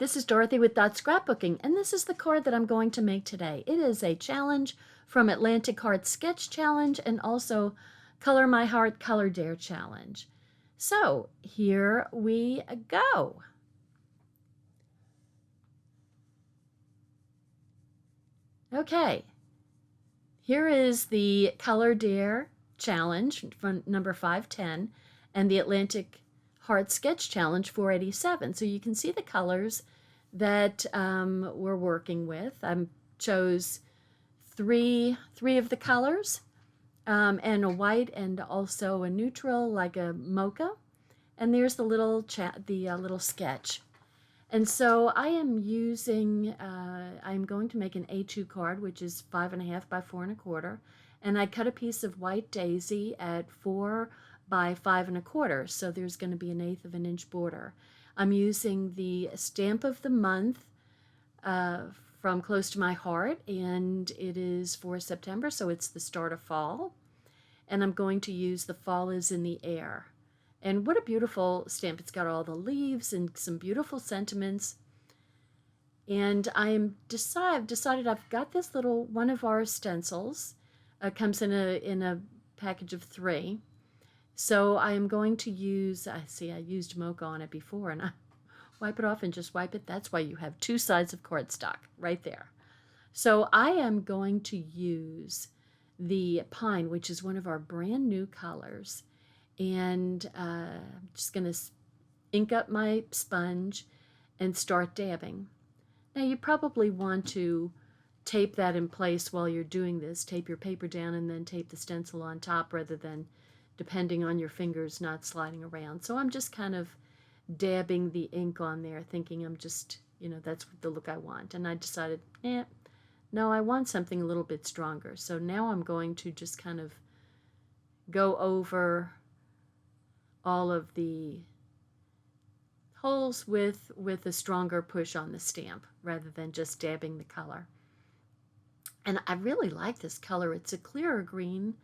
this is Dorothy with Scrapbooking, and this is the card that I'm going to make today. It is a challenge from Atlantic Card Sketch Challenge and also Color My Heart Color Dare Challenge. So here we go. Okay, here is the Color Dare Challenge from number 510 and the Atlantic Heart Sketch Challenge 487. So you can see the colors that we're working with. I chose three of the colors, and a white and also a neutral like a mocha. And there's the little little sketch. And so I am using, I'm going to make an A2 card, which is 5.5 by 4 1/4. And I cut a piece of white daisy at 4 by 5 1/4. So there's going to be 1/8 of an inch border. I'm using the stamp of the month from Close to My Heart, and it is for September, so it's the start of fall. And I'm going to use The Fall Is in the Air. And what a beautiful stamp. It's got all the leaves and some beautiful sentiments. And I've decided I've got this little one of our stencils. Comes in a package of 3. So I am going to use, I used Mocha on it before, and I wipe it off and just wipe it. That's why you have 2 sides of cardstock right there. So I am going to use the Pine, which is one of our brand new colors. And I'm just going to ink up my sponge and start dabbing. Now you probably want to tape that in place while you're doing this. Tape your paper down and then tape the stencil on top rather than depending on your fingers not sliding around. So I'm just kind of dabbing the ink on there, thinking I'm just, that's the look I want. And I decided, no, I want something a little bit stronger. So now I'm going to just kind of go over all of the holes with a stronger push on the stamp rather than just dabbing the color. And I really like this color. It's a clearer green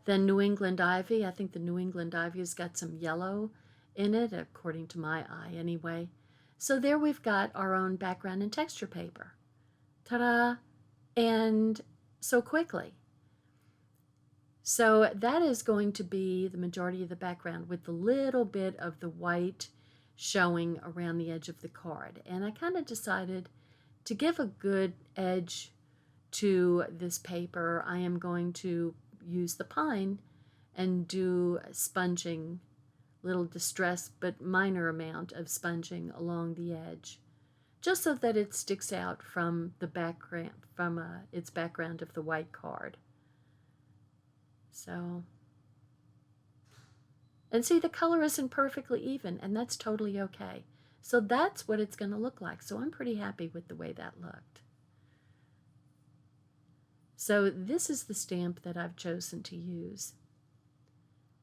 than New England Ivy. I think the New England Ivy has got some yellow in it, according to my eye anyway. So there we've got our own background and texture paper. Ta-da! And so quickly. So that is going to be the majority of the background with the little bit of the white showing around the edge of the card. And I kind of decided to give a good edge to this paper. I am going to use the Pine and do sponging, little distress but minor amount of sponging along the edge, just so that it sticks out from the background, from its background of the white card. So, and see, the color isn't perfectly even, and that's totally okay. So that's what it's going to look like. So I'm pretty happy with the way that looked. So this is the stamp that I've chosen to use.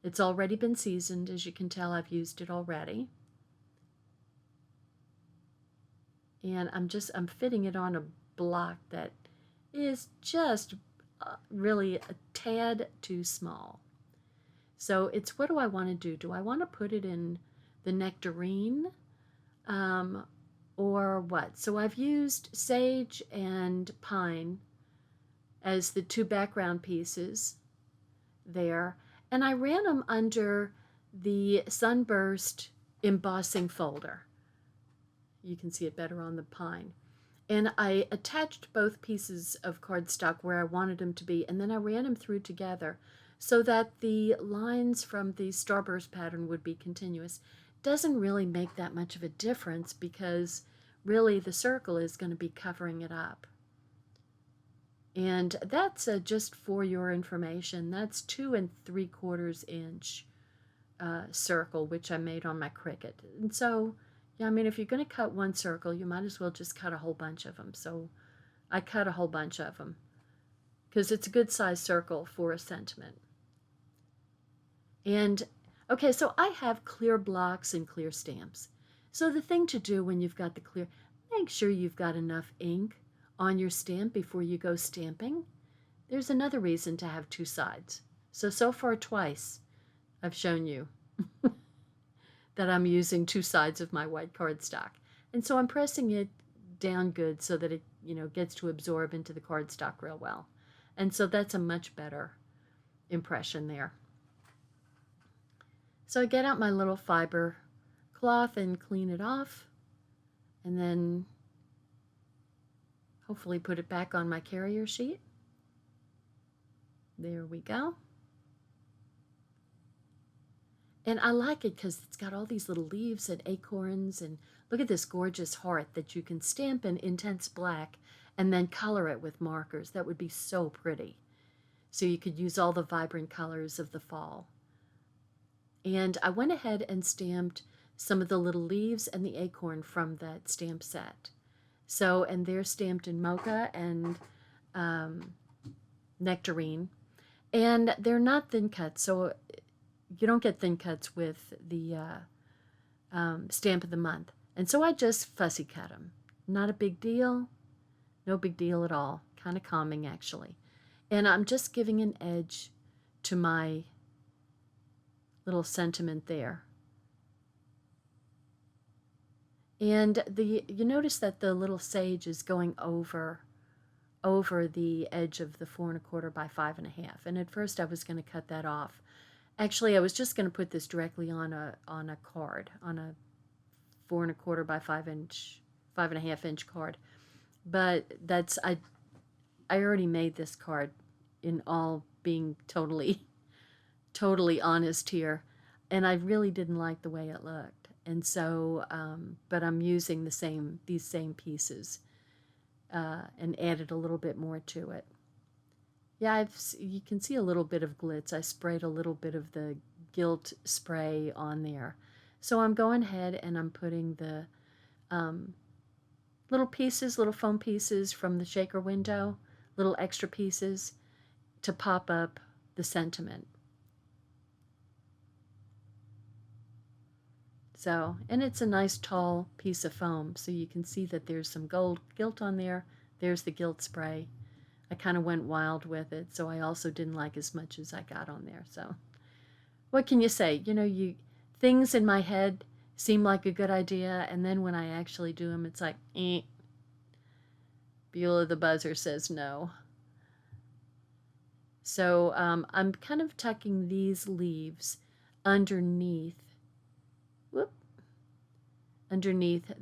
It's already been seasoned. As you can tell, I've used it already. And I'm fitting it on a block that is just really a tad too small. So it's, what do I want to do? Do I want to put it in the Nectarine or what? So I've used Sage and Pine as the 2 background pieces there, and I ran them under the Sunburst embossing folder. You can see it better on the Pine. And I attached both pieces of cardstock where I wanted them to be, and then I ran them through together so that the lines from the Starburst pattern would be continuous. Doesn't really make that much of a difference because really the circle is going to be covering it up. And that's just for your information. That's 2 3/4 inch circle, which I made on my Cricut. And so, yeah, I mean, if you're going to cut one circle, you might as well just cut a whole bunch of them. So I cut a whole bunch of them because it's a good size circle for a sentiment. And okay, so I have clear blocks and clear stamps. So the thing to do when you've got the clear, make sure you've got enough ink on your stamp before you go stamping. There's another reason to have 2 sides. So far twice I've shown you that I'm using 2 sides of my white cardstock. And so I'm pressing it down good so that it, gets to absorb into the cardstock real well. And so that's a much better impression there. So I get out my little fiber cloth and clean it off, and then hopefully put it back on my carrier sheet. There we go. And I like it because it's got all these little leaves and acorns, and look at this gorgeous heart that you can stamp in intense black and then color it with markers. That would be so pretty. So you could use all the vibrant colors of the fall. And I went ahead and stamped some of the little leaves and the acorn from that stamp set. So, and they're stamped in Mocha and Nectarine. And they're not thin cuts, so you don't get thin cuts with the stamp of the month. And so I just fussy cut them. Not a big deal. No big deal at all. Kind of calming, actually. And I'm just giving an edge to my little sentiment there. And you notice that the little sage is going over the edge of the 4 1/4 by 5 1/2. And at first I was going to cut that off. Actually, I was just going to put this directly on a card, on a 4 1/4 by 5 1/2 inch card. But that's I already made this card, in all being totally honest here, and I really didn't like the way it looked. And so, but I'm using these same pieces and added a little bit more to it. Yeah, you can see a little bit of glitz. I sprayed a little bit of the gilt spray on there. So I'm going ahead and I'm putting the little foam pieces from the shaker window, little extra pieces to pop up the sentiment. So, and it's a nice tall piece of foam, so you can see that there's some gold gilt on there. There's the gilt spray. I kind of went wild with it, so I also didn't like as much as I got on there. So, what can you say? Things in my head seem like a good idea, and then when I actually do them, it's like, Beulah the buzzer says no. So I'm kind of tucking these leaves underneath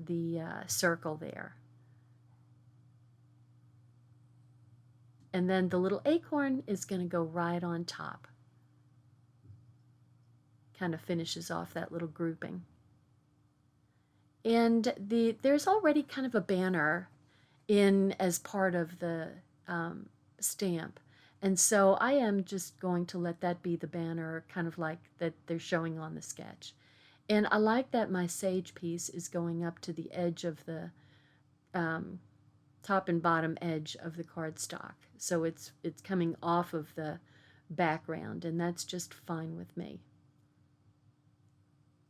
the circle there. And then the little acorn is going to go right on top. Kind of finishes off that little grouping. And there's already kind of a banner in as part of the stamp. And so I am just going to let that be the banner, kind of like that they're showing on the sketch. And I like that my sage piece is going up to the edge of the top and bottom edge of the cardstock. So it's coming off of the background, and that's just fine with me.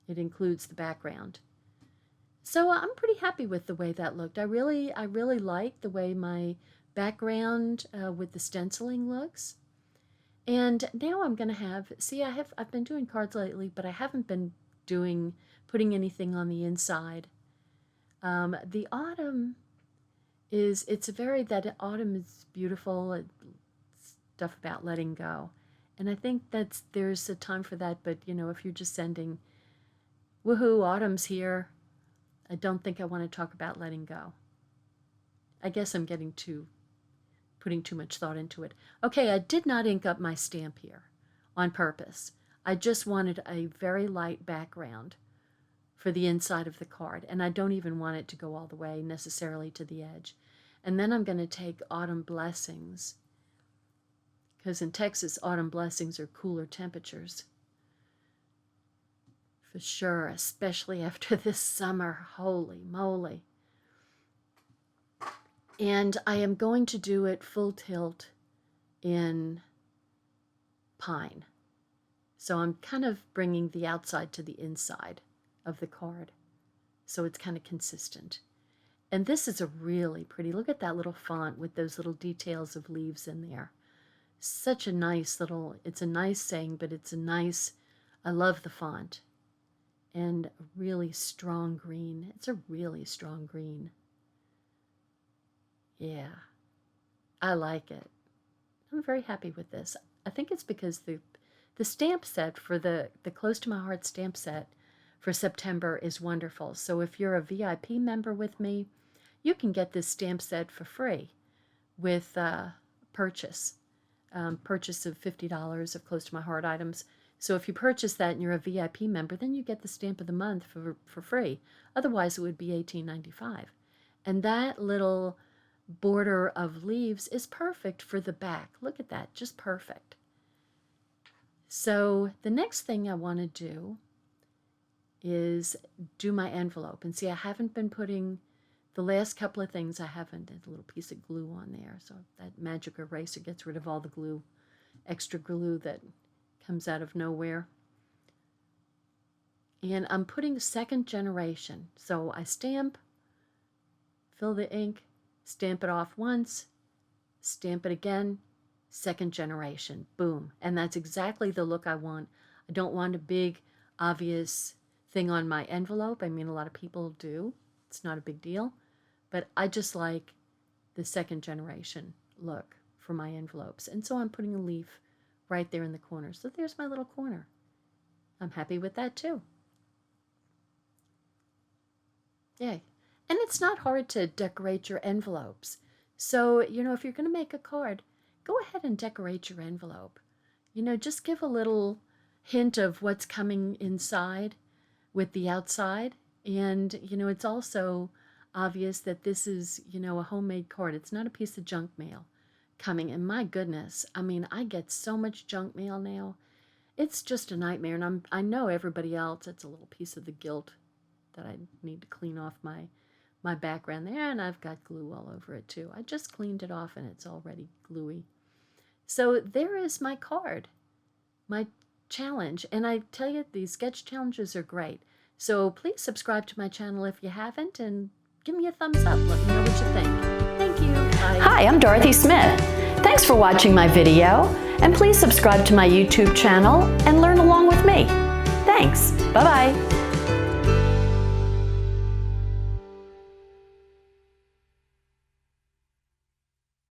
It includes the background. So I'm pretty happy with the way that looked. I really like the way my background with the stenciling looks. And now I'm going to I've been doing cards lately, but I haven't been putting anything on the inside. The autumn that autumn is beautiful. It's stuff about letting go. And I think there's a time for that, but if you're just sending, woohoo, autumn's here, I don't think I want to talk about letting go. I guess I'm putting too much thought into it. Okay, I did not ink up my stamp here on purpose. I just wanted a very light background for the inside of the card, and I don't even want it to go all the way necessarily to the edge. And then I'm going to take Autumn Blessings, because in Texas, Autumn Blessings are cooler temperatures. For sure, especially after this summer. Holy moly. And I am going to do it full tilt in pine. So I'm kind of bringing the outside to the inside of the card, so it's kind of consistent. And this is a really pretty, look at that little font with those little details of leaves in there. Such a nice little, it's a nice saying, but it's a nice, I love the font. and a really strong green. It's a really strong green. Yeah, I like it. I'm very happy with this. I think it's because the stamp set for the Close to My Heart stamp set for September is wonderful. So if you're a VIP member with me, you can get this stamp set for free with purchase of $50 of Close to My Heart items. So if you purchase that and you're a VIP member, then you get the stamp of the month for free. Otherwise, it would be $18.95. And that little border of leaves is perfect for the back. Look at that, just perfect. So the next thing I want to do is do my envelope. And see, I haven't been putting the last couple of things. I haven't. There's a little piece of glue on there. So that magic eraser gets rid of all the glue, extra glue that comes out of nowhere. And I'm putting second generation. So I stamp, fill the ink, stamp it off once, stamp it again, second generation, boom. And that's exactly the look I want. I don't want a big, obvious thing on my envelope. I mean, a lot of people do. It's not a big deal. But I just like the second generation look for my envelopes. And so I'm putting a leaf right there in the corner. So there's my little corner. I'm happy with that too. Yay. And it's not hard to decorate your envelopes. So, if you're going to make a card, go ahead and decorate your envelope. Just give a little hint of what's coming inside with the outside. And, it's also obvious that this is, a homemade card. It's not a piece of junk mail coming. And my goodness, I mean, I get so much junk mail now. It's just a nightmare. And I know everybody else, it's a little piece of the guilt that I need to clean off my background there, and I've got glue all over it too. I just cleaned it off and it's already gluey. So there is my card, my challenge. And I tell you, these sketch challenges are great. So please subscribe to my channel if you haven't, and give me a thumbs up. Let me know what you think. Thank you. Bye. Hi, I'm Dorothy Smith. Thanks for watching my video, and please subscribe to my YouTube channel and learn along with me. Thanks. Bye-bye.